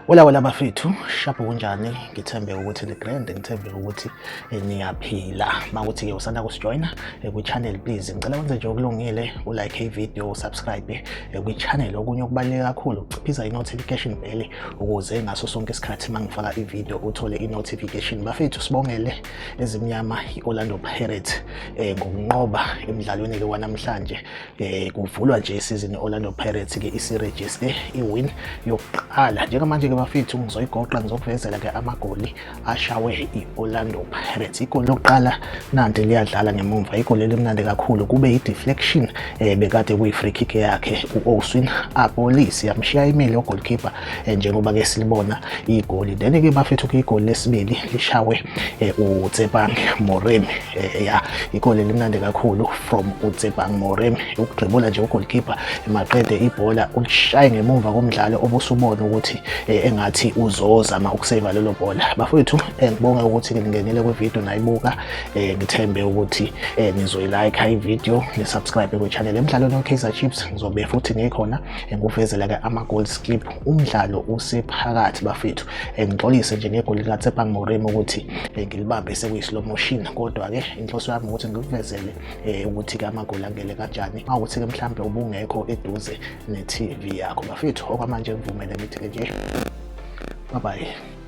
Wala bafethu, shapho kunjani? Ngithembe ukuthi ni grand, ngithembe ukuthi niyaphila. Mawuthi ke usanda kusijoina ku channel, please ngicela wenze nje okulungile, ulike i-video, usubscribe ku channel. Okunye okubaluleke kakhulu ukuciphiza i-notification bell ukuze ngaso sonke isikhathi mangifaka i-video uthole i-notification. Bafethu sibongele ezimnyama i-Orlando Pirates ngokunqoba emidlalweni ke wanamhlanje. Kuvulwa nje isizini i-Orlando Pirates ke isiregister i-win yokuqala. Njengamanje ke bafethu ngizoyigoqa ngizokuvezela ke amagoli ashawe i-Orlando Pirates. Igoli lokuqala nanti liyadlala ngemumva, igoli elimnandi kakhulu, kube i-deflection bekade kuyi-free kick yakhe u-Oswin Apolisi yamshiya imile goalkeeper njengoba ke silibona igoli. Then ke bafethu ke igoli lesibili lishawe uTsebang Moremi, igoli elimnandi kakhulu from uTsebang Moremi, ukudribula nje ugoalkeeper emaqede ibhola ulishaye ngemumva komdlalo obusubona ukuthi engathi uzozama ukusave lelo bhola. Bafethu ngibonga ukuthi ningenele kwi-video nayibuka, ngithembe ukuthi nizoyilike i-video, ni-subscribe ku channel. Emidlalweni we-Kaizer Chiefs ngizobe futhi ngikhona ngikuvezela ke ama-goals clip. Umdlalo usephakathi bafethu, ngixolise nje ngegoli likaTsebang Moremi ukuthi ngilibambe sekuyi-slow motion, kodwa ke inhloso yami ukuthi ngikuvezele ukuthi ke amagoli angele kanjani mawukuthi ke mhlambe ubungekho eduze ne-TV yakho. Bafethu okwamanje ngivumele ngithi ke nje bye bye.